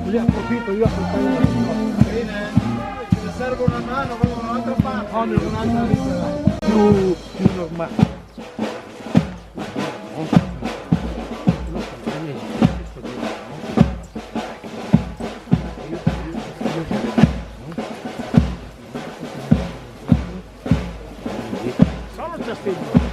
Io approfitto, io accompagno. Bene, se serve una mano, vado da un'altra parte. No, un'altra lista. Più normale. Sono già spento.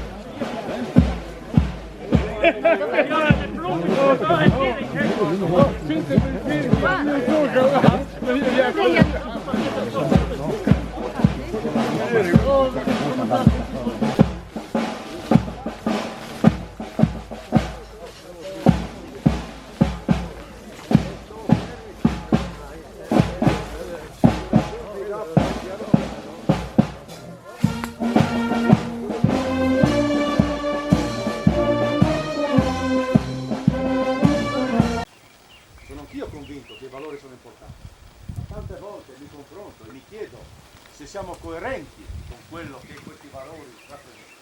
Sono anch'io convinto che i valori sono importanti, ma tante volte mi confronto e mi chiedo se siamo coerenti con quello che questi valori rappresentano.